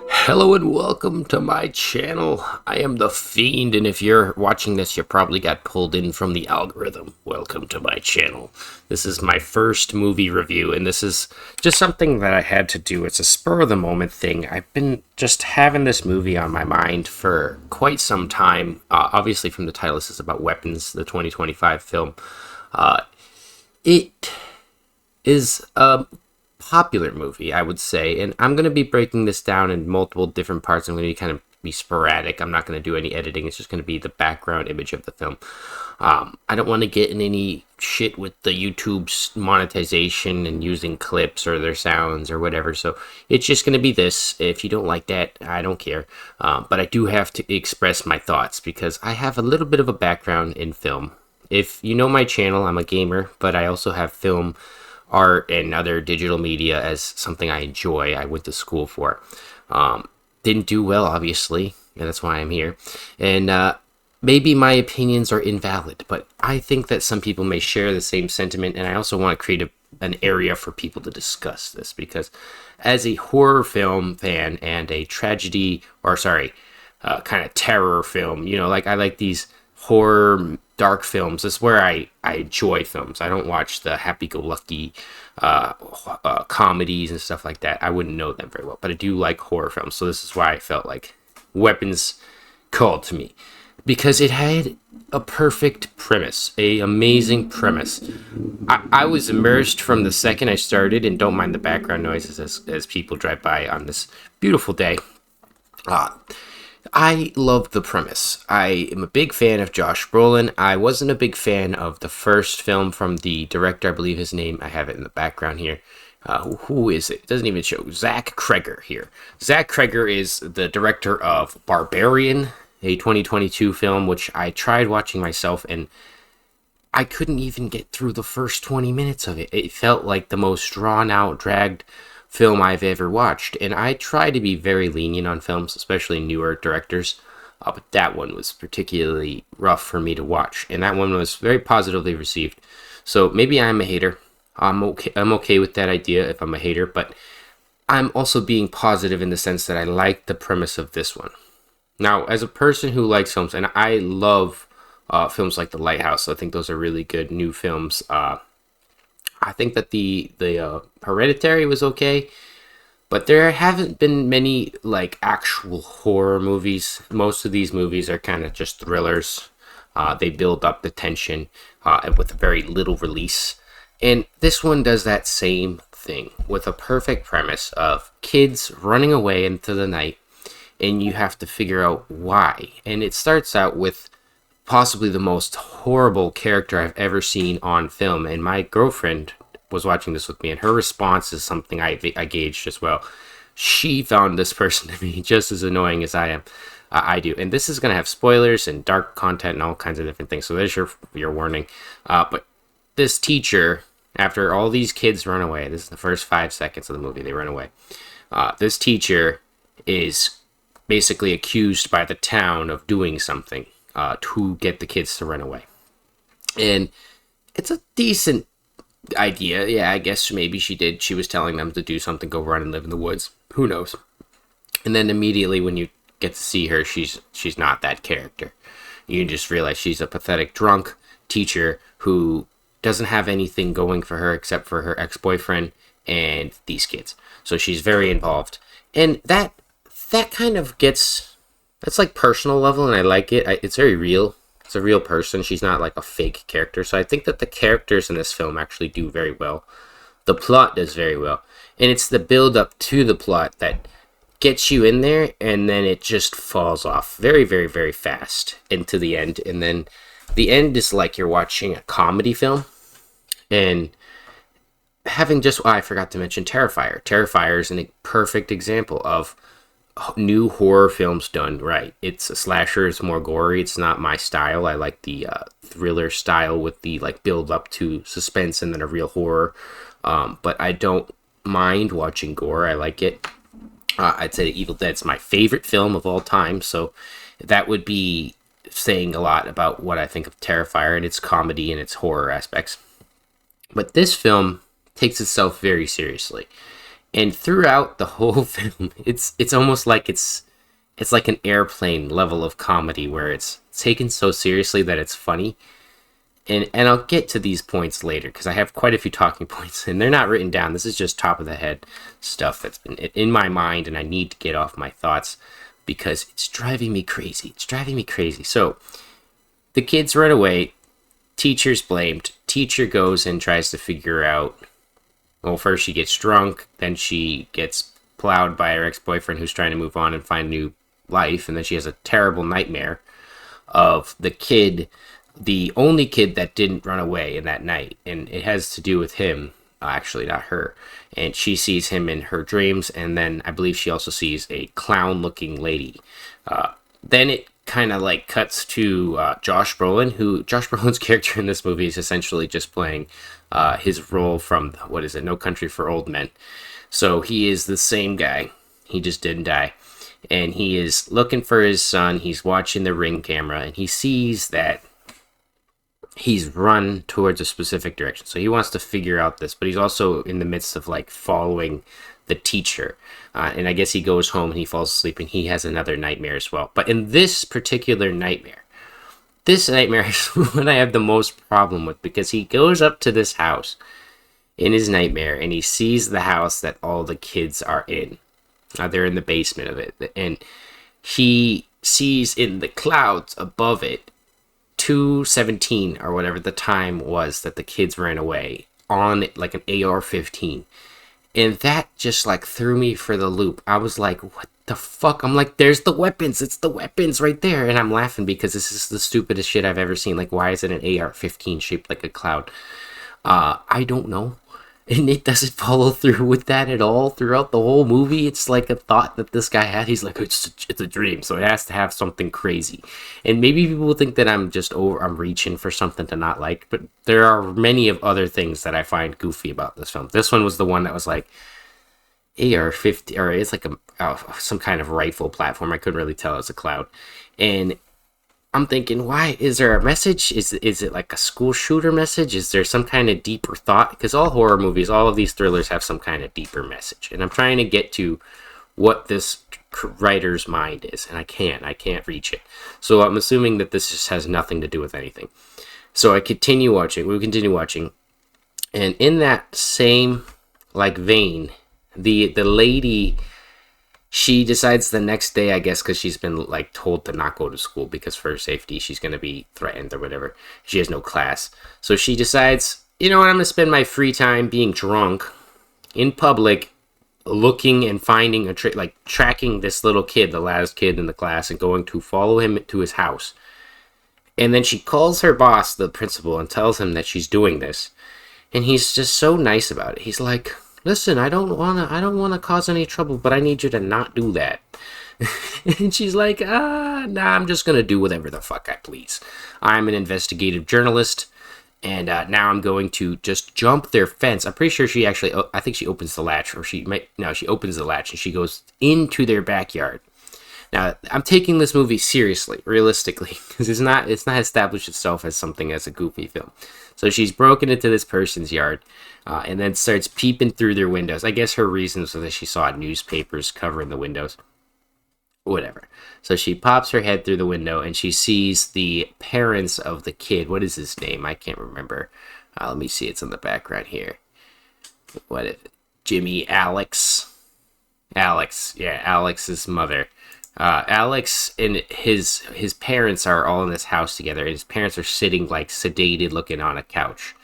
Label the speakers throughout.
Speaker 1: Hello and welcome to my channel. I am the Fiend, and if you're watching this, you probably got pulled in from the algorithm. Welcome to my channel. This is my first movie review, and this is just something that I had to do. It's a spur-of-the-moment thing. I've been just having this movie on my mind for quite some time. Obviously, from the title, this is about Weapons, the 2025 film. It is a popular movie, I would say, and I'm going to be breaking this down in multiple different parts. I'm going to be kind of be sporadic. I'm not going to do any editing. It's just going to be the background image of the film. I don't want to get in any shit with the YouTube's monetization and using clips or their sounds or whatever. So it's just going to be this. If you don't like that, I don't care. But I do have to express my thoughts because I have a little bit of a background in film. If you know my channel, I'm a gamer, but I also have film, art, and other digital media as something I enjoy. I went to school for. Didn't do well, obviously, and that's why I'm here. And maybe my opinions are invalid, but I think that some people may share the same sentiment, and I also want to create an area for people to discuss this, because as a horror film fan and a tragedy, or sorry, kind of terror film, like I like these horror dark films. That's where I enjoy films. I don't watch the happy-go-lucky comedies and stuff like that. I wouldn't know them very well, but I do like horror films. So this is why I felt like Weapons called to me, because it had a perfect premise, a amazing premise. I was immersed from the second I started, and don't mind the background noises as people drive by on this beautiful day. I love the premise. I am a big fan of Josh Brolin. I wasn't a big fan of the first film from the director. I believe his name, I have it in the background here. Who is it? It doesn't even show. Zach Kreger here. Zach Kreger is the director of Barbarian, a 2022 film, which I tried watching myself, and I couldn't even get through the first 20 minutes of it. It felt like the most drawn out, dragged film I've ever watched, and I try to be very lenient on films, especially newer directors, but that one was particularly rough for me to watch, and that one was very positively received. So maybe I'm a hater. I'm okay with that idea if I'm a hater, but I'm also being positive in the sense that I like the premise of this one. Now, as a person who likes films, and I love films like The Lighthouse, I think those are really good new films. I think that the Hereditary was okay, but there haven't been many like actual horror movies. Most of these movies are kind of just thrillers. They build up the tension with very little release, and this one does that same thing with a perfect premise of kids running away into the night, and you have to figure out why. And it starts out with possibly the most horrible character I've ever seen on film. And my girlfriend was watching this with me, and her response is something I gauged as well. She found this person to be just as annoying as I am. I do. And this is going to have spoilers and dark content and all kinds of different things. So there's your warning. But this teacher, after all these kids run away, this is the first 5 seconds of the movie, they run away. This teacher is basically accused by the town of doing something to get the kids to run away. And it's a decent idea. Yeah, I guess maybe she did. She was telling them to do something, go run and live in the woods. Who knows? And then immediately when you get to see her, she's not that character. You just realize she's a pathetic drunk teacher who doesn't have anything going for her except for her ex-boyfriend and these kids. So she's very involved. And that kind of gets, that's like personal level, and I like it. It's very real. It's a real person. She's not like a fake character. So I think that the characters in this film actually do very well. The plot does very well. And it's the build up to the plot that gets you in there, and then it just falls off very, very, very fast into the end. And then the end is like you're watching a comedy film. And having just, I forgot to mention Terrifier. Terrifier is a perfect example of new horror films done right. It's a slasher, it's more gory. It's not my style. I like the thriller style with the like build up to suspense and then a real horror. But I don't mind watching gore. I like it. I'd say Evil Dead's my favorite film of all time, so that would be saying a lot about what I think of Terrifier and its comedy and its horror aspects. But this film takes itself very seriously. And throughout the whole film, it's almost like it's like an airplane level of comedy where it's taken so seriously that it's funny. And I'll get to these points later because I have quite a few talking points and they're not written down. This is just top of the head stuff that's been in my mind and I need to get off my thoughts because it's driving me crazy. It's driving me crazy. So the kids run away. Teacher's blamed. Teacher goes and tries to figure out. Well, first she gets drunk, then she gets plowed by her ex-boyfriend who's trying to move on and find a new life, and then she has a terrible nightmare of the kid, the only kid that didn't run away in that night, and it has to do with him, actually not her, and she sees him in her dreams, and then I believe she also sees a clown-looking lady. Then it kind of like cuts to Josh Brolin, who Josh Brolin's character in this movie is essentially just playing his role from what is it, No Country for Old Men. So he is the same guy. He just didn't die, and he is looking for his son. He's watching the Ring camera, and he sees that he's run towards a specific direction. So he wants to figure out this, but he's also in the midst of like following the teacher. And I guess he goes home and he falls asleep and he has another nightmare as well. But in this particular nightmare, this nightmare is what I have the most problem with because he goes up to this house in his nightmare and he sees the house that all the kids are in. They're in the basement of it. And he sees in the clouds above it 2:17 or whatever the time was that the kids ran away on like an AR-15. And that just like threw me for the loop. I was like, what the fuck? I'm like, there's the weapons. It's the weapons right there. And I'm laughing because this is the stupidest shit I've ever seen. Like, why is it an AR-15 shaped like a cloud? I don't know. And it doesn't follow through with that at all throughout the whole movie. It's like a thought that this guy had. He's like, it's a dream, so it has to have something crazy. And maybe people think that I'm reaching for something to not like, but there are many of other things that I find goofy about this film. This one was the one that was like AR-15, or it's like some kind of rifle platform. I couldn't really tell. It was a cloud, and I'm thinking, why is there a message? Is it like a school shooter message? Is there some kind of deeper thought? Because all horror movies, all of these thrillers have some kind of deeper message, and I'm trying to get to what this writer's mind is, and I can't reach it. So I'm assuming that this just has nothing to do with anything. So we continue watching, and in that same like vein, the lady. She decides the next day, I guess, because she's been like told to not go to school because for her safety, she's going to be threatened or whatever. She has no class. So she decides, you know what, I'm going to spend my free time being drunk in public, looking and finding tracking this little kid, the last kid in the class, and going to follow him to his house. And then she calls her boss, the principal, and tells him that she's doing this. And he's just so nice about it. He's like, listen, I don't wanna cause any trouble, but I need you to not do that. And she's like, nah, I'm just gonna do whatever the fuck I please. I'm an investigative journalist, and now I'm going to just jump their fence. I'm pretty sure she actually, I think she opens the latch, or she opens the latch and she goes into their backyard. Now, I'm taking this movie seriously, realistically, because it's not established itself as something as a goofy film. So she's broken into this person's yard, and then starts peeping through their windows. I guess her reasons was that she saw newspapers covering the windows. Whatever. So she pops her head through the window, and she sees the parents of the kid. What is his name? I can't remember. Let me see. It's in the background here. What if Jimmy, Alex? Alex. Yeah, Alex's mother. Alex and his parents are all in this house together, and his parents are sitting like sedated, looking on a couch.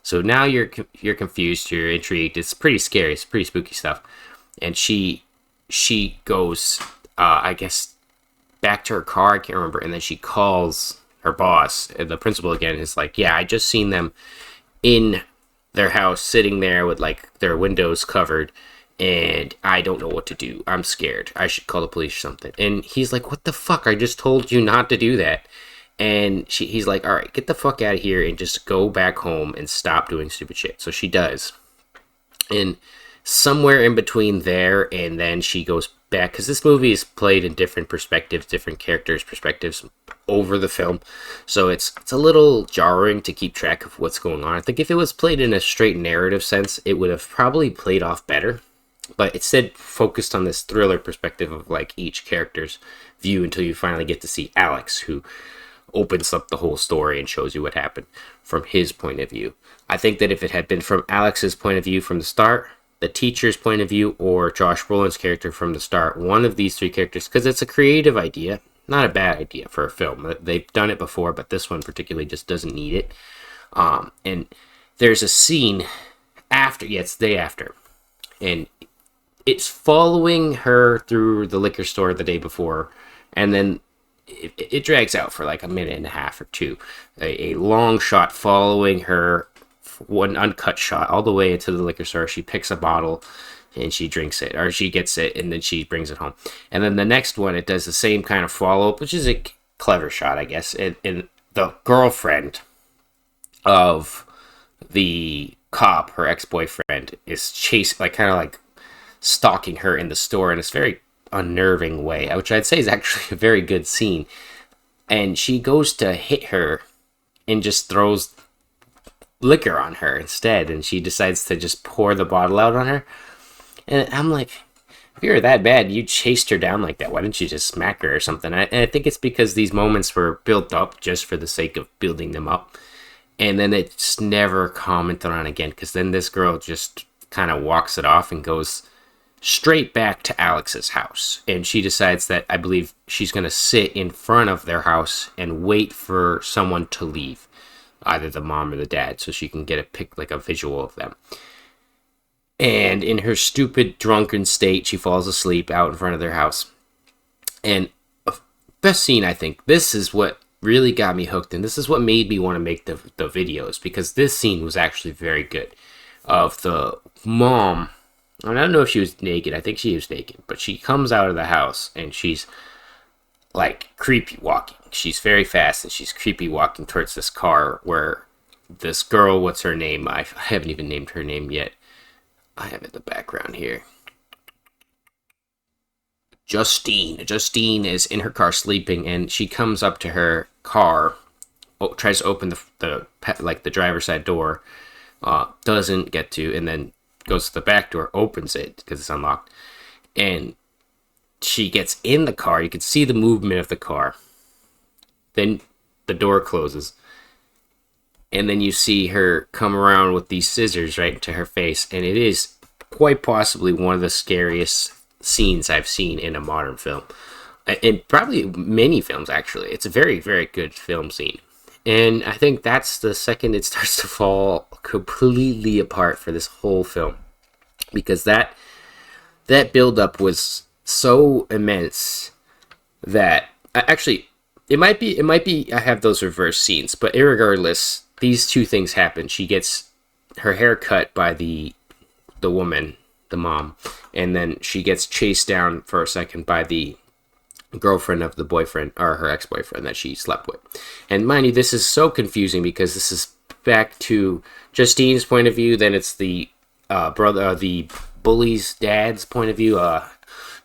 Speaker 1: So now you're confused, you're intrigued. It's pretty scary. It's pretty spooky stuff. And she goes, I guess, back to her car. I can't remember. And then she calls her boss, the principal again. Is like, yeah, I just seen them in their house, sitting there with like their windows covered. And I don't know what to do. I'm scared. I should call the police or something. And he's like, what the fuck? I just told you not to do that. And he's like, all right, get the fuck out of here and just go back home and stop doing stupid shit. So she does. And somewhere in between there and then she goes back, because this movie is played in different perspectives, different characters' perspectives over the film. So it's a little jarring to keep track of what's going on. I think if it was played in a straight narrative sense, it would have probably played off better. but instead focused on this thriller perspective of like each character's view until you finally get to see Alex, who opens up the whole story and shows you what happened from his point of view. I think that if it had been from Alex's point of view from the start, the teacher's point of view, or Josh Brolin's character from the start, one of these three characters, because it's a creative idea, not a bad idea for a film. They've done it before, but this one particularly just doesn't need it. And there's a scene after, yeah, it's the day after, and it's following her through the liquor store the day before, and then it drags out for like a minute and a half or two. A long shot following her, one uncut shot all the way into the liquor store. She picks a bottle and she drinks it, or she gets it and then she brings it home. And then the next one, it does the same kind of follow up, which is a clever shot, I guess. And the girlfriend of the cop, her ex-boyfriend, is chasing, like kind of like stalking her in the store in this very unnerving way, which I'd say is actually a very good scene. And she goes to hit her and just throws liquor on her instead, and she decides to just pour the bottle out on her. And I'm like, if you were that bad, you chased her down like that. Why didn't you just smack her or something? And I think it's because these moments were built up just for the sake of building them up. And then it's never commented on again, because then this girl just kind of walks it off and goes straight back to Alex's house. And she decides that, I believe, she's going to sit in front of their house and wait for someone to leave, either the mom or the dad, so she can get a visual of them. And in her stupid drunken state, she falls asleep out in front of their house. And best scene, I think, this is what really got me hooked, and this is what made me want to make the videos, because this scene was actually very good. Of the mom, I don't know if she was naked, I think she was naked, but she comes out of the house and she's like creepy walking. She's very fast and she's creepy walking towards this car where this girl, what's her name? I haven't even named her name yet. I have it in the background here. Justine is in her car sleeping, and she comes up to her car, tries to open the driver's side door, doesn't get to, and then goes to the back door, opens it because it's unlocked, and she gets in the car. You can see the movement of the car. Then the door closes, and then you see her come around with these scissors right into her face, and it is quite possibly one of the scariest scenes I've seen in a modern film, and probably many films, actually. It's a very, very good film scene, and I think that's the second it starts to fall completely apart for this whole film, because that build-up was so immense that actually it might be I have those reverse scenes, but irregardless, these two things happen. She gets her hair cut by the woman, the mom, and then she gets chased down for a second by the girlfriend of the boyfriend, or her ex-boyfriend that she slept with. And mind you, this is so confusing because this is back to Justine's point of view, then it's the the bully's dad's point of view,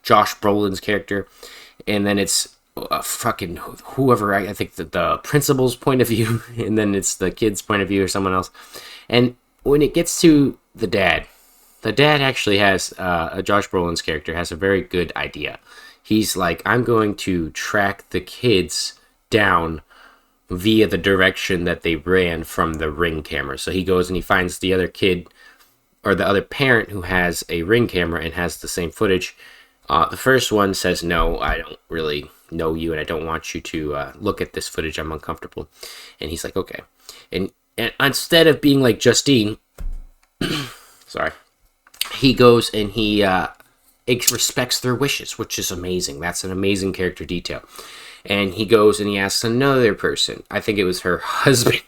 Speaker 1: Josh Brolin's character, and then it's fucking whoever, I think the principal's point of view, and then it's the kid's point of view or someone else. And when it gets to the dad actually has, Josh Brolin's character has a very good idea. He's like, I'm going to track the kids down via the direction that they ran from the Ring camera. So he goes and he finds the other kid, or the other parent, who has a Ring camera and has the same footage. The first one says, no, I don't really know you and I don't want you to look at this footage. I'm uncomfortable. And he's like, okay. And instead of being like Justine, sorry, he goes and he respects their wishes, which is amazing. That's an amazing character detail. And he goes and he asks another person, I think it was her husband,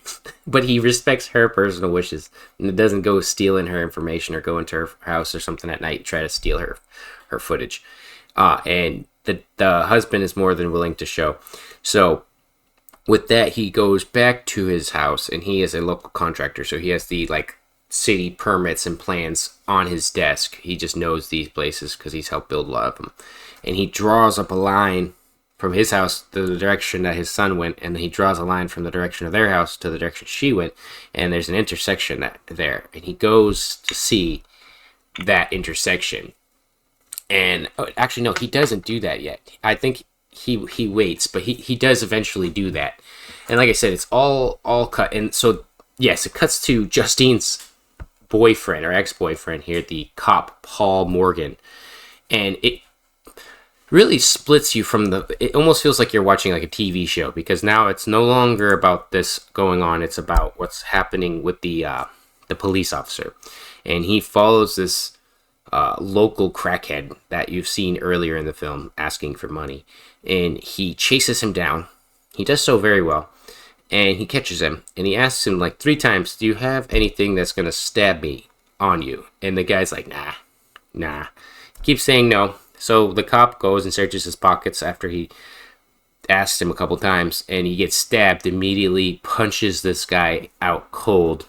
Speaker 1: but he respects her personal wishes and it doesn't go stealing her information or go into her house or something at night and try to steal her footage. And the husband is more than willing to show. So with that, he goes back to his house, and he is a local contractor, so he has the city permits and plans on his desk. He just knows these places because he's helped build a lot of them. And he draws up a line from his house to the direction that his son went, and then he draws a line from the direction of their house to the direction she went, and there's an intersection there. And he goes to see that intersection, And actually, no, he doesn't do that yet. I think he waits, but he does eventually do that. And like I said, it's all cut. And so yes, it cuts to Justine's boyfriend or ex-boyfriend here, the cop Paul Morgan, and it really splits you from the. It almost feels like you're watching like a TV show, because now it's no longer about this going on. It's about what's happening with the police officer, and he follows this local crackhead that you've seen earlier in the film asking for money, and he chases him down. He does so very well, and he catches him, and he asks him like 3 times, "Do you have anything that's gonna stab me on you?" And the guy's like, nah. Keeps saying no. So the cop goes and searches his pockets after he asks him a couple times, and he gets stabbed, immediately punches this guy out cold,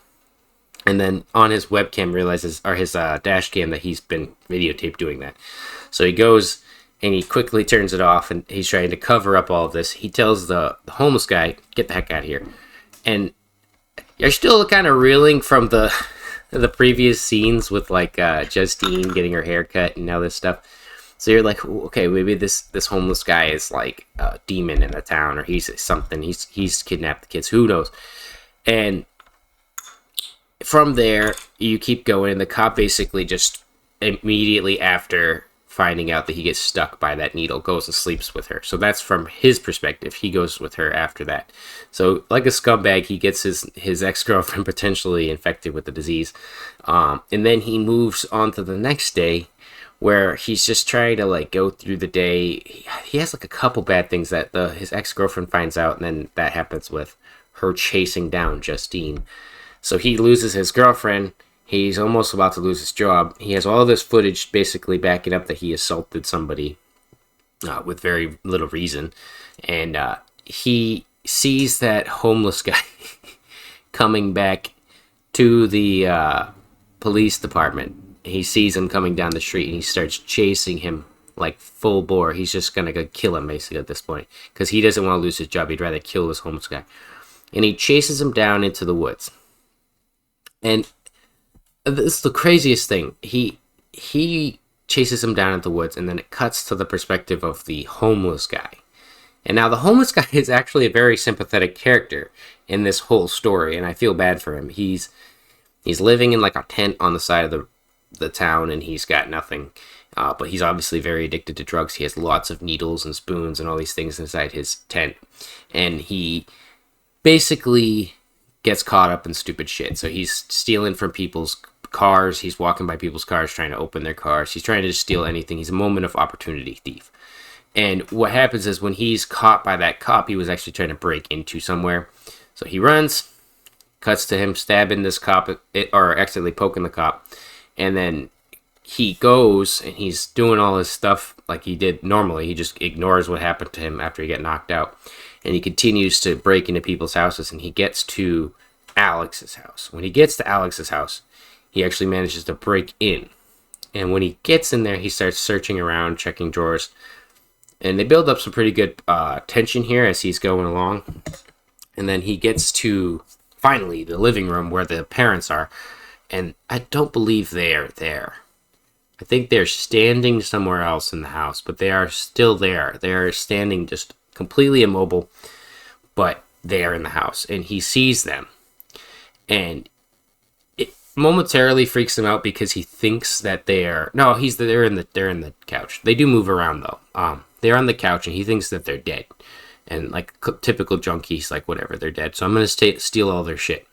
Speaker 1: and then on his webcam realizes, or his dash cam, that he's been videotaped doing that. So he goes and he quickly turns it off, and he's trying to cover up all of this. He tells the homeless guy, "Get the heck out of here." And you're still kind of reeling from the the previous scenes with like Justine getting her hair cut and all this stuff. So you're like, okay, maybe this homeless guy is like a demon in the town, or he's something. He's kidnapped the kids. Who knows? And from there, you keep going, and the cop basically just immediately after finding out that he gets stuck by that needle goes and sleeps with her. So that's from his perspective. He goes with her after that. So like a scumbag, he gets his ex-girlfriend potentially infected with the disease. And then he moves on to the next day, where he's just trying to like go through the day. He has like a couple bad things that his ex-girlfriend finds out, and then that happens with her chasing down Justine. So he loses his girlfriend. He's almost about to lose his job. He has all this footage basically backing up that he assaulted somebody with very little reason. And he sees that homeless guy coming back to the police department. He sees him coming down the street, and he starts chasing him like full bore. He's just going to go kill him basically at this point, because he doesn't want to lose his job. He'd rather kill this homeless guy. And he chases him down into the woods. And this is the craziest thing. He chases him down in the woods, and then it cuts to the perspective of the homeless guy. And now the homeless guy is actually a very sympathetic character in this whole story, and I feel bad for him. He's living in like a tent on the side of the town, and he's got nothing. But he's obviously very addicted to drugs. He has lots of needles and spoons and all these things inside his tent. And he basically gets caught up in stupid shit. So he's stealing from people's cars. He's walking by people's cars trying to open their cars. He's trying to just steal anything. He's a moment of opportunity thief. And what happens is when he's caught by that cop, he was actually trying to break into somewhere. So he runs, cuts to him stabbing this cop, or accidentally poking the cop. And then he goes and he's doing all his stuff like he did normally. He just ignores what happened to him after he got knocked out. And he continues to break into people's houses, and he gets to Alex's house. When he gets to Alex's house, he actually manages to break in. And when he gets in there, he starts searching around, checking drawers. And they build up some pretty good tension here as he's going along. And then he gets to, finally, the living room where the parents are. And I don't believe they are there. I think they're standing somewhere else in the house, but they are still there. They are standing just completely immobile, but they are in the house. And he sees them. And it momentarily freaks him out because he thinks that they're in the couch. They do move around though. They're on the couch, and he thinks that they're dead. And like typical junkie, he's like, whatever, they're dead. So I'm gonna steal all their shit.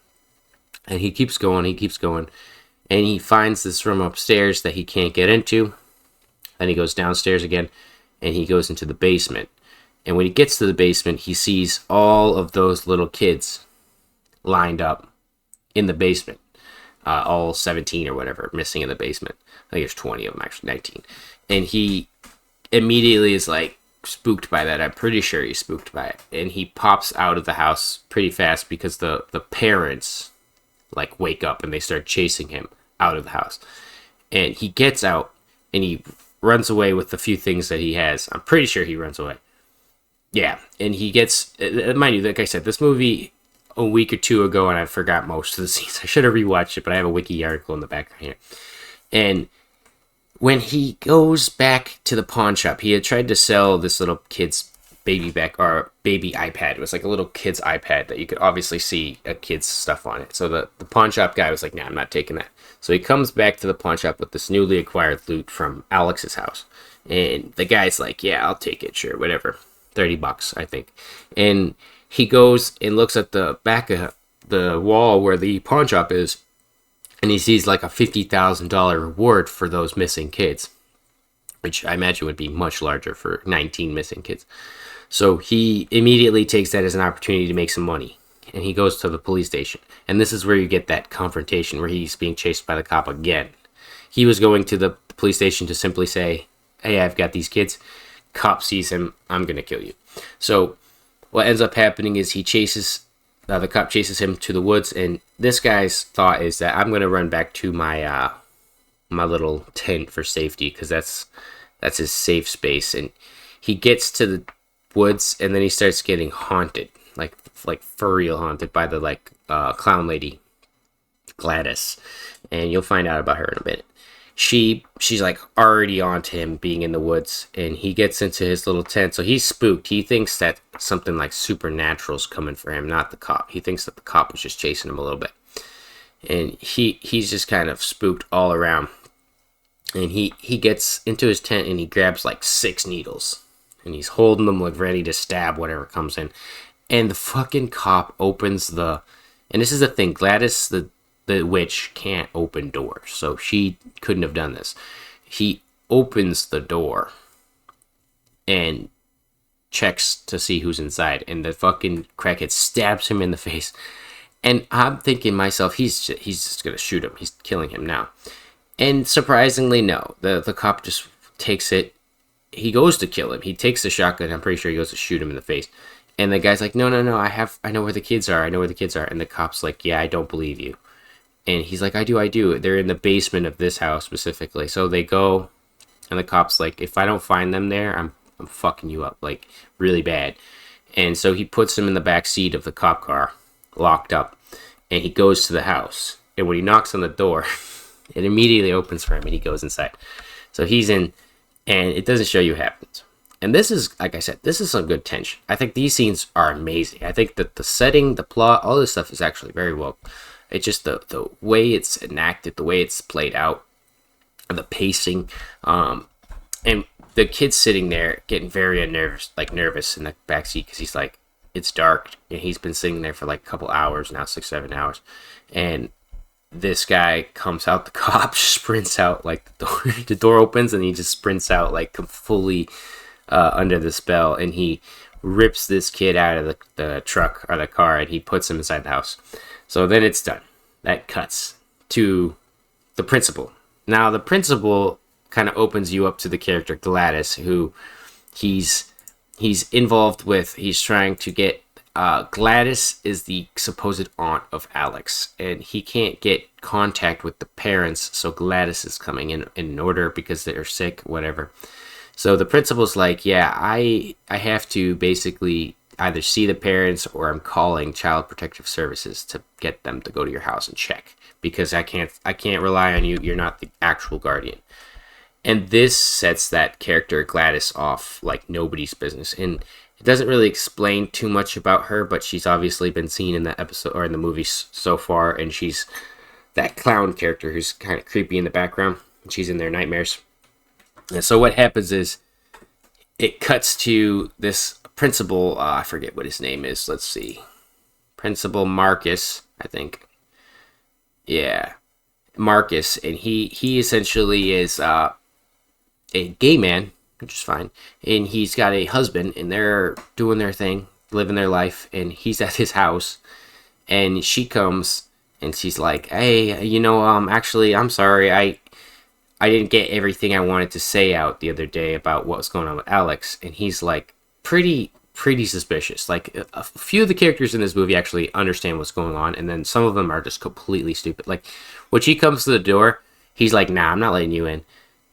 Speaker 1: And he keeps going, and he finds this room upstairs that he can't get into. Then he goes downstairs again, and he goes into the basement. And when he gets to the basement, he sees all of those little kids lined up in the basement. All 17 or whatever missing in the basement. I think there's 20 of them, actually 19. And he immediately is like spooked by that. I'm pretty sure he's spooked by it. And he pops out of the house pretty fast because the parents like wake up and they start chasing him out of the house. And he gets out and he runs away with the few things that he has. I'm pretty sure he runs away. Yeah, and he gets, mind you, like I said, this movie a week or two ago, and I forgot most of the scenes. I should have rewatched it, but I have a wiki article in the background here. And when he goes back to the pawn shop, he had tried to sell this little kid's baby iPad. It was like a little kid's iPad that you could obviously see a kid's stuff on it. So the pawn shop guy was like, nah, I'm not taking that. So he comes back to the pawn shop with this newly acquired loot from Alex's house. And the guy's like, yeah, I'll take it, sure, whatever. $30, I think. And he goes and looks at the back of the wall where the pawn shop is, and he sees like a $50,000 reward for those missing kids, which I imagine would be much larger for 19 missing kids. So he immediately takes that as an opportunity to make some money, and he goes to the police station. And this is where you get that confrontation where he's being chased by the cop again. He was going to the police station to simply say, hey, I've got these kids. Cop sees him, I'm going to kill you. So what ends up happening is the cop chases him to the woods, and this guy's thought is that I'm going to run back to my my little tent for safety, because that's his safe space. And he gets to the woods, and then he starts getting haunted, like for real haunted by the clown lady Gladys, and you'll find out about her in a minute. She's like already onto him being in the woods, and he gets into his little tent. So he's spooked. He thinks that something like supernatural's coming for him, not the cop. He thinks that the cop was just chasing him a little bit, and he's just kind of spooked all around. And he gets into his tent, and he grabs like 6 needles, and he's holding them like ready to stab whatever comes in. And the fucking cop opens and this is the thing, Gladys the witch can't open doors, so she couldn't have done this. He opens the door and checks to see who's inside, and the fucking crackhead stabs him in the face. And I'm thinking myself, he's just gonna shoot him. He's killing him now. And surprisingly, no. The cop just takes it. He goes to kill him. He takes the shotgun. I'm pretty sure he goes to shoot him in the face. And the guy's like, no, I know where the kids are. And the cop's like, yeah, I don't believe you. And he's like, I do. They're in the basement of this house specifically. So they go, and the cop's like, if I don't find them there, I'm fucking you up, like, really bad. And so he puts them in the back seat of the cop car, locked up, and he goes to the house. And when he knocks on the door, it immediately opens for him, and he goes inside. So he's in, and it doesn't show you what happens. And this is, like I said, this is some good tension. I think these scenes are amazing. I think that the setting, the plot, all this stuff is actually very well. It's just the way it's enacted, the way it's played out, the pacing, and the kid's sitting there getting very nervous in the backseat, because he's like, it's dark, and he's been sitting there for like a couple hours now, 6-7 hours, and this guy comes out, the cop sprints out, like the door opens, and he just sprints out like fully under the spell, and he rips this kid out of the truck or the car, and he puts him inside the house. So then it's done. That cuts to the principal. Now the principal kind of opens you up to the character Gladys, who he's involved with. He's trying to get Gladys is the supposed aunt of Alex, and he can't get contact with the parents, so Gladys is coming in order because they're sick, whatever. So the principal's like, yeah, I have to basically either see the parents, or I'm calling Child Protective Services to get them to go to your house and check, because I can't rely on you. You're not the actual guardian. And this sets that character Gladys off like nobody's business. And it doesn't really explain too much about her, but she's obviously been seen in the episode or in the movie so far, and she's that clown character who's kind of creepy in the background. She's in their nightmares. And so what happens is it cuts to this principal, I forget what his name is. Let's see. Principal Marcus, I think. Yeah. Marcus. And he essentially is a gay man, which is fine. And he's got a husband, and they're doing their thing, living their life. And he's at his house. And she comes, and she's like, hey, actually, I'm sorry. I didn't get everything I wanted to say out the other day about what was going on with Alex. And he's like pretty suspicious. Like, a few of the characters in this movie actually understand what's going on, and then some of them are just completely stupid. Like, when she comes to the door, he's like, nah, I'm not letting you in.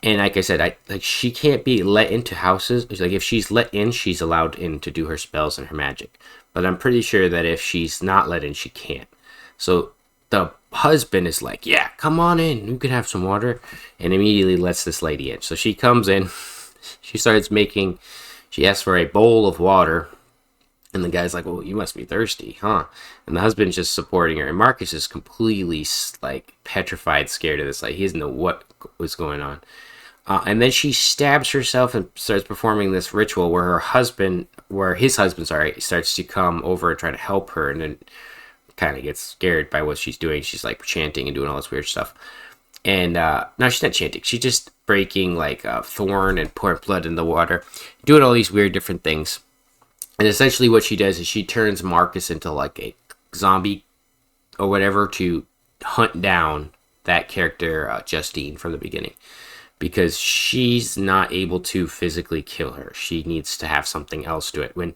Speaker 1: And like I said, she can't be let into houses. Like, if she's let in, she's allowed in to do her spells and her magic. But I'm pretty sure that if she's not let in, she can't. So the husband is like, yeah, come on in, you can have some water, and immediately lets this lady in. So she comes in, she asks for a bowl of water, and the guy's like, well, you must be thirsty, huh? And the husband's just supporting her, and Marcus is completely like petrified, scared of this. Like, he doesn't know what was going on. And then she stabs herself and starts performing this ritual where his husband, starts to come over and try to help her, and then kind of gets scared by what she's doing. She's like chanting and doing all this weird stuff. And no, she's not chanting. She's just breaking like a thorn and pouring blood in the water, doing all these weird different things. And essentially what she does is she turns Marcus into like a zombie or whatever to hunt down that character, Justine, from the beginning. Because she's not able to physically kill her. She needs to have something else to it. When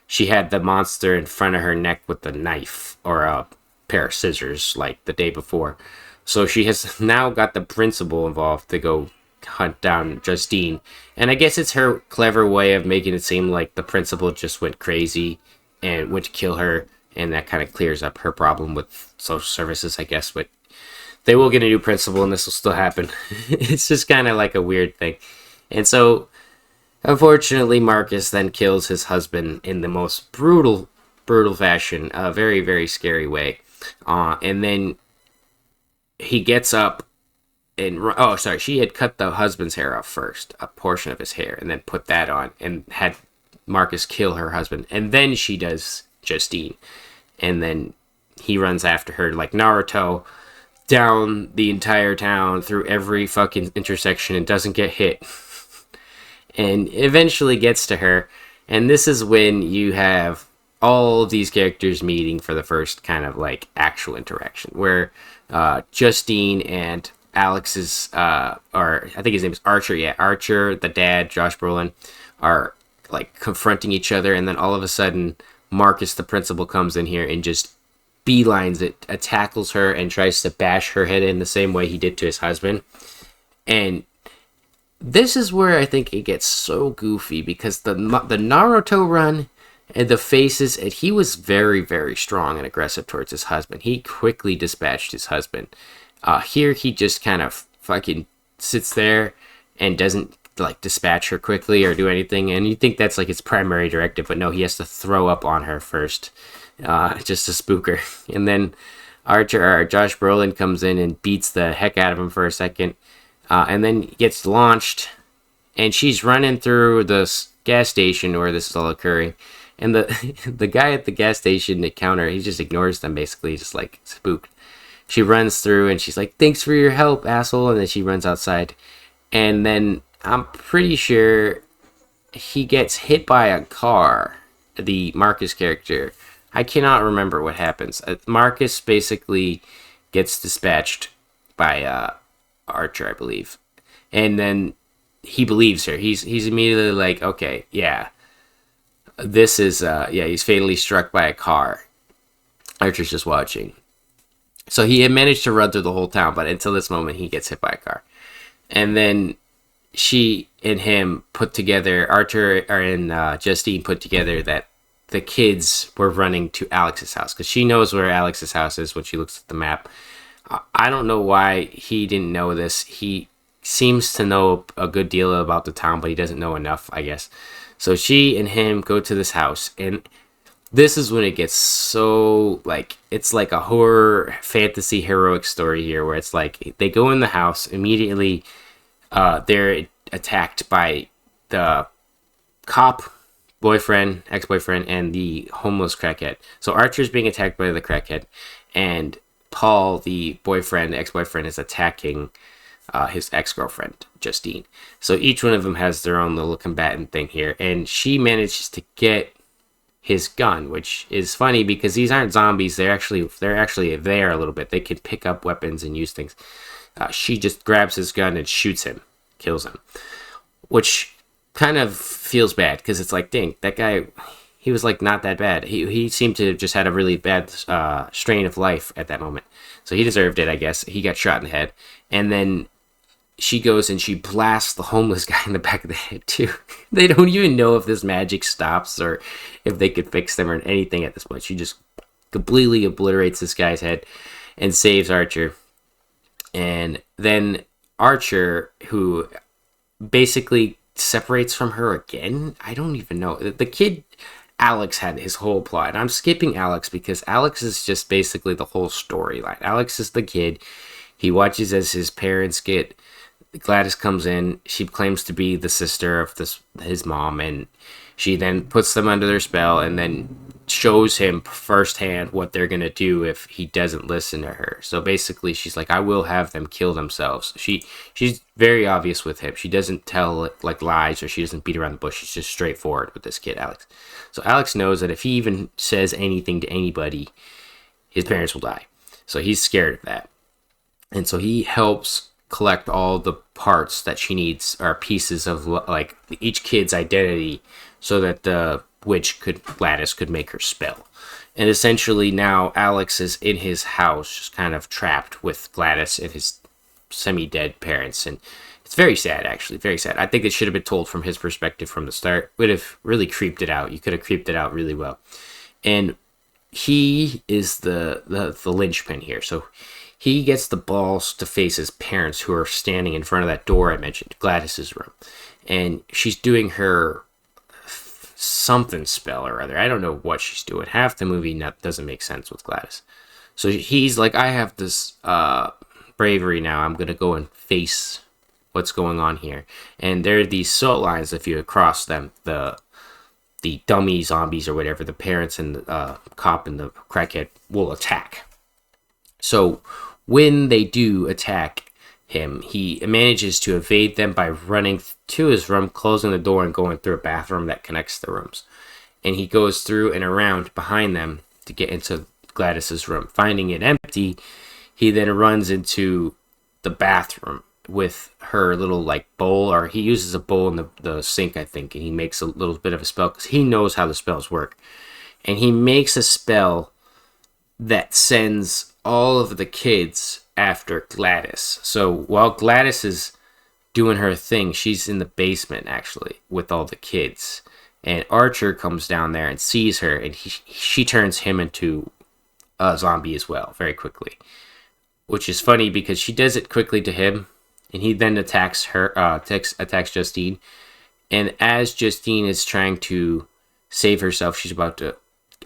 Speaker 1: she had the monster in front of her neck with a knife or a pair of scissors like the day before. So she has now got the principal involved to go hunt down Justine. And I guess it's her clever way of making it seem like the principal just went crazy and went to kill her. And that kind of clears up her problem with social services, I guess. But they will get a new principal and this will still happen. It's just kind of like a weird thing. And so, unfortunately, Marcus then kills his husband in the most brutal fashion. A very, very scary way. And then he gets up and... Oh, sorry. She had cut the husband's hair off first. A portion of his hair. And then put that on. And had Marcus kill her husband. And then she does Justine. And then he runs after her like Naruto, down the entire town, through every fucking intersection, and doesn't get hit. And eventually gets to her. And this is when you have all of these characters meeting for the first kind of like actual interaction, where Justine and Alex's, or I think his name is Archer, Archer, the dad, Josh Brolin, are like confronting each other, and then all of a sudden Marcus, the principal, comes in here and just beelines it, tackles her, and tries to bash her head in the same way he did to his husband. And this is where I think it gets so goofy, because the Naruto run and the faces, and he was very, very strong and aggressive towards his husband. He quickly dispatched his husband. Here he just kind of fucking sits there and doesn't like dispatch her quickly or do anything, and you think that's like his primary directive, but no, he has to throw up on her first, just to spook her. And then Josh Brolin comes in and beats the heck out of him for a second, and then gets launched, and she's running through the gas station where this is all occurring, and the guy at the gas station, the counter, he just ignores them, basically, just like spooked. She runs through and she's like, thanks for your help, asshole, and then she runs outside, and then I'm pretty sure he gets hit by a car, the Marcus character. I cannot remember what happens. Marcus basically gets dispatched by Archer, I believe. And then he believes her. He's immediately like, okay, yeah. This is, he's fatally struck by a car. Archer's just watching. So he had managed to run through the whole town, but until this moment, he gets hit by a car. And then she and him put together, Justine put together that the kids were running to Alex's house, because she knows where Alex's house is when she looks at the map. I don't know why he didn't know this. He seems to know a good deal about the town, but he doesn't know enough, I guess. So she and him go to this house, and this is when it gets so, like, it's like a horror, fantasy, heroic story here, where it's like, they go in the house, immediately they're attacked by the cop, ex-boyfriend, and the homeless crackhead. So Archer's being attacked by the crackhead, and Paul, the ex-boyfriend, is attacking his ex-girlfriend, Justine. So each one of them has their own little combatant thing here, and she manages to get his gun, which is funny because these aren't zombies. They're actually there a little bit. They can pick up weapons and use things. She just grabs his gun and shoots him, kills him, which kind of feels bad, because it's like, dang, that guy, he was like not that bad. He seemed to have just had a really bad strain of life at that moment, so he deserved it, I guess. He got shot in the head, and then she goes and she blasts the homeless guy in the back of the head too. They don't even know if this magic stops or if they could fix them or anything at this point. She just completely obliterates this guy's head. and saves Archer. And then Archer, who basically separates from her again. I don't even know. The kid Alex had his whole plot. And I'm skipping Alex because Alex is just basically the whole storyline. Alex is the kid. He watches as his parents get. Gladys comes in. She claims to be the sister of his mom, and she then puts them under their spell, and then shows him firsthand what they're gonna do if he doesn't listen to her. So basically, she's like, "I will have them kill themselves." She's very obvious with him. She doesn't tell like lies, or she doesn't beat around the bush. She's just straightforward with this kid, Alex. So Alex knows that if he even says anything to anybody, his parents will die. So he's scared of that, and so he helps collect all the parts that she needs, or pieces of like each kid's identity, so that the Gladys could make her spell. And essentially now Alex is in his house, just kind of trapped with Gladys and his semi-dead parents. And it's very sad, actually, very sad. I think it should have been told from his perspective from the start. Would have really creeped it out. You could have creeped it out really well. And he is the linchpin here. So he gets the balls to face his parents, who are standing in front of that door I mentioned, Gladys's room. And she's doing her something spell or other. I don't know what she's doing. Half the movie doesn't make sense with Gladys. So he's like, I have this bravery now. I'm going to go and face what's going on here. And there are these salt lines. If you cross them, the dummy zombies or whatever, the parents and the cop and the crackhead will attack. So when they do attack him, he manages to evade them by running to his room, closing the door, and going through a bathroom that connects the rooms. And he goes through and around behind them to get into Gladys's room. Finding it empty, he then runs into the bathroom with her little like bowl, or he uses a bowl in the sink, I think, and he makes a little bit of a spell because he knows how the spells work. And he makes a spell that sends all of the kids after Gladys. So while Gladys is doing her thing, she's in the basement actually with all the kids. And Archer comes down there and sees her, and she turns him into a zombie as well very quickly. Which is funny because she does it quickly to him, and he then attacks her, attacks Justine. And as Justine is trying to save herself, she's about to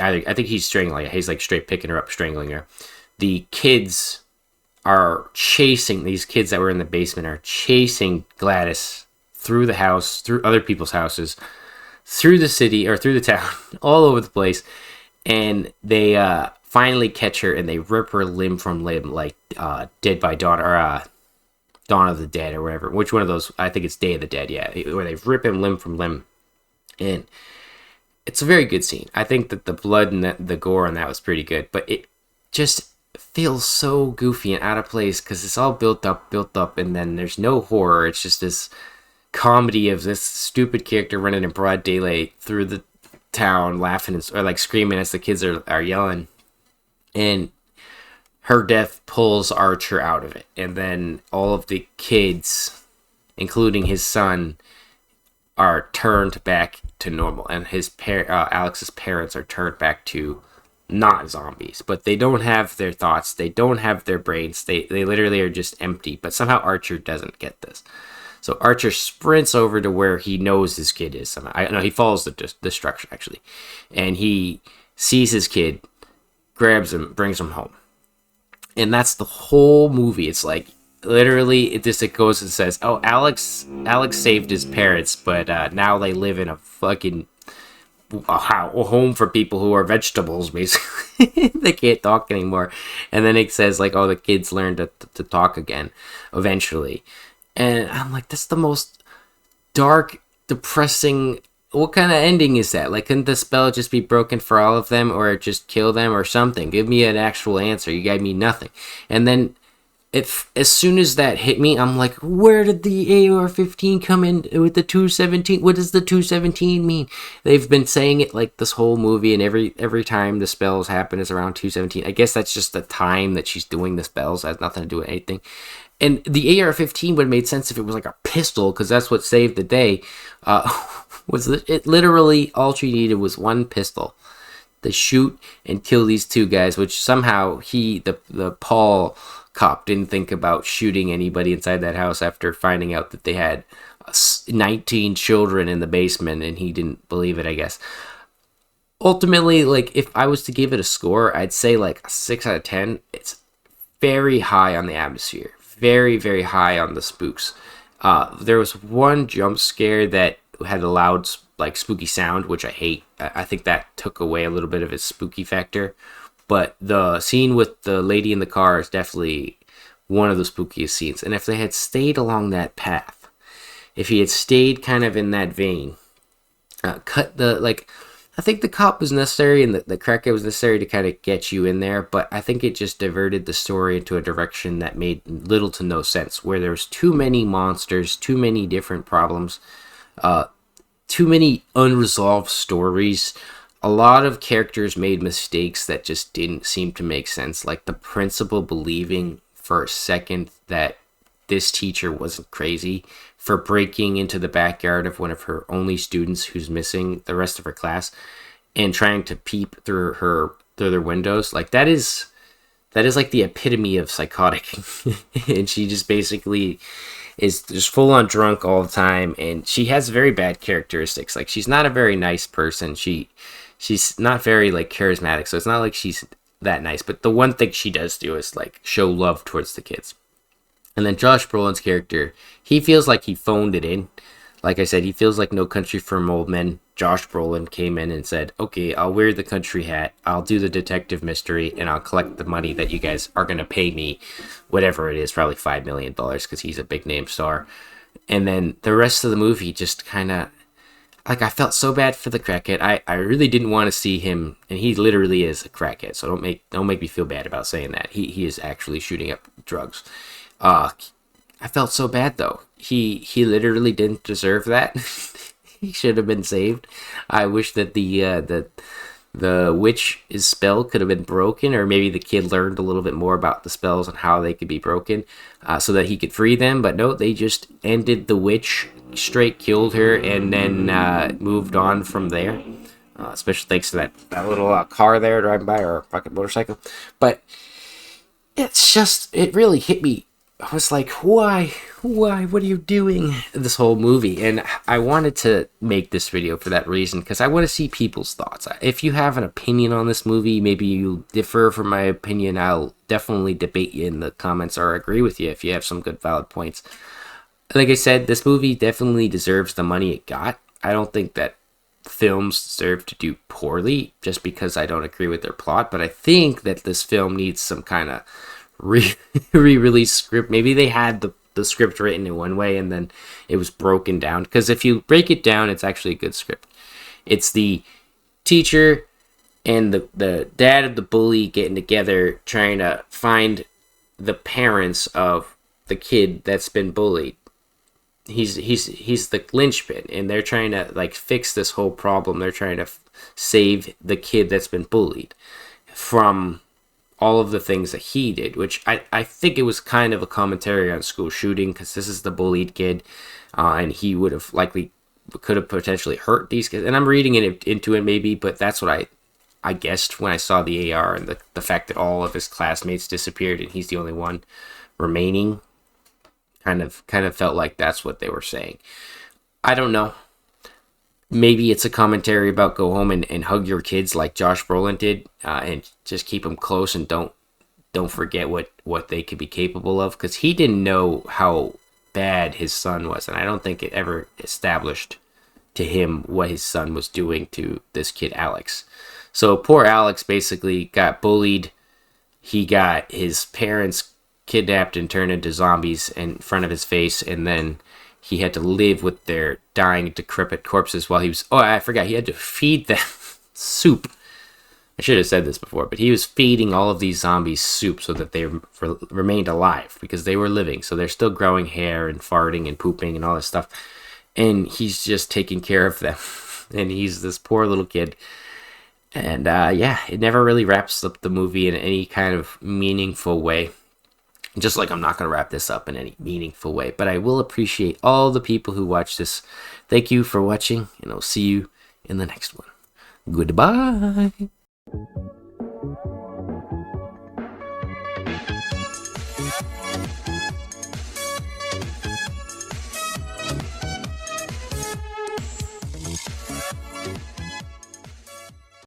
Speaker 1: I think he's strangling her. He's like straight picking her up, strangling her. The kids are chasing, these kids that were in the basement are chasing Gladys through the house, through other people's houses, through the city, or through the town, all over the place. And they finally catch her, and they rip her limb from limb, like Dead by Dawn, or Dawn of the Dead, or whatever. Which one of those? I think it's Day of the Dead, yeah. Where they rip him limb from limb. And it's a very good scene. I think that the blood and the gore on that was pretty good. But it just feels so goofy and out of place because it's all built up, and then there's no horror. It's just this comedy of this stupid character running in broad daylight through the town, laughing or like screaming as the kids are yelling. And her death pulls Archer out of it. And then all of the kids, including his son, are turned back to normal, and Alex's parents are turned back to not zombies, but they don't have their thoughts, they don't have their brains, they literally are just empty. But somehow Archer doesn't get this, so Archer sprints over to where he knows his kid is. He follows the destruction actually, and he sees his kid, grabs him, brings him home, and that's the whole movie. It's like literally it goes and says, oh, Alex saved his parents, but now they live in a fucking a home for people who are vegetables, basically. They can't talk anymore. And then it says like, oh, the kids learn to talk again eventually. And I'm like, that's the most dark, depressing. What kind of ending is that? Like, couldn't the spell just be broken for all of them, or just kill them or something? Give me an actual answer. You gave me nothing. And then as soon as that hit me, I'm like, where did the AR-15 come in with the 217? What does the 217 mean? They've been saying it like this whole movie, and every time the spells happen is around 217. I guess that's just the time that she's doing the spells. It has nothing to do with anything. And the AR-15 would have made sense if it was like a pistol, because that's what saved the day. It literally all she needed was one pistol They shoot and kill these two guys, which somehow the Paul cop didn't think about shooting anybody inside that house after finding out that they had 19 children in the basement, and he didn't believe it, I guess. Ultimately, like, if I was to give it a score, I'd say like a 6 out of 10. It's very high on the atmosphere, very, very high on the spooks. There was one jump scare that had a loud, like, spooky sound, which I hate. I think that took away a little bit of its spooky factor. But the scene with the lady in the car is definitely one of the spookiest scenes. And if they had stayed along that path, if he had stayed kind of in that vein, cut the, like, I think the cop was necessary and the crackhead was necessary to kind of get you in there, but I think it just diverted the story into a direction that made little to no sense, where there was too many monsters, too many different problems, too many unresolved stories. A lot of characters made mistakes that just didn't seem to make sense, like the principal believing for a second that this teacher wasn't crazy for breaking into the backyard of one of her only students who's missing the rest of her class and trying to peep through their windows. Like, that is like the epitome of psychotic. And she just basically is just full on drunk all the time, and she has very bad characteristics. Like, she's not a very nice person. She's not very, like, charismatic, so it's not like she's that nice. But the one thing she does do is, like, show love towards the kids. And then Josh Brolin's character, he feels like he phoned it in. Like I said, he feels like No Country for Old Men. Josh Brolin came in and said, okay, I'll wear the country hat, I'll do the detective mystery, and I'll collect the money that you guys are going to pay me, whatever it is, probably $5 million, because he's a big name star. And then the rest of the movie just kind of, like, I felt so bad for the crackhead. I really didn't want to see him, and he literally is a crackhead, so don't make me feel bad about saying that. He is actually shooting up drugs. I felt so bad though. He literally didn't deserve that. He should have been saved. I wish that the witch's spell could have been broken, or maybe the kid learned a little bit more about the spells and how they could be broken, so that he could free them. But no, they just ended the witch, straight killed her, and then moved on from there. Special thanks to that little car there driving by, or fucking motorcycle. But it's just, it really hit me. I was like, why, what are you doing this whole movie? And I wanted to make this video for that reason, because I want to see people's thoughts. If you have an opinion on this movie, maybe you differ from my opinion, I'll definitely debate you in the comments or agree with you if you have some good valid points. Like I said, this movie definitely deserves the money it got. I don't think that films deserve to do poorly just because I don't agree with their plot, but I think that this film needs some kind of re-release script. Maybe they had the script written in one way and then it was broken down, because if you break it down, it's actually a good script. It's the teacher and the dad of the bully getting together, trying to find the parents of the kid that's been bullied. He's the linchpin, and they're trying to, like, fix this whole problem. They're trying to save the kid that's been bullied from all of the things that he did, which I think it was kind of a commentary on school shooting, because this is the bullied kid, and he would have could have potentially hurt these kids. And I'm reading it into it maybe, but that's what I guessed when I saw the AR and the fact that all of his classmates disappeared and he's the only one remaining. Kind of felt like that's what they were saying. I don't know. Maybe it's a commentary about go home and hug your kids like Josh Brolin did, and just keep them close and don't forget what they could be capable of, because he didn't know how bad his son was, and I don't think it ever established to him what his son was doing to this kid Alex. So poor Alex basically got bullied. He got his parents kidnapped and turned into zombies in front of his face, and then he had to live with their dying, decrepit corpses while he was... Oh, I forgot. He had to feed them soup. I should have said this before, but he was feeding all of these zombies soup so that they remained alive, because they were living. So they're still growing hair and farting and pooping and all this stuff. And he's just taking care of them. And he's this poor little kid. And, yeah, it never really wraps up the movie in any kind of meaningful way. Just like I'm not going to wrap this up in any meaningful way, but I will appreciate all the people who watch this. Thank you for watching, and I'll see you in the next one. Goodbye.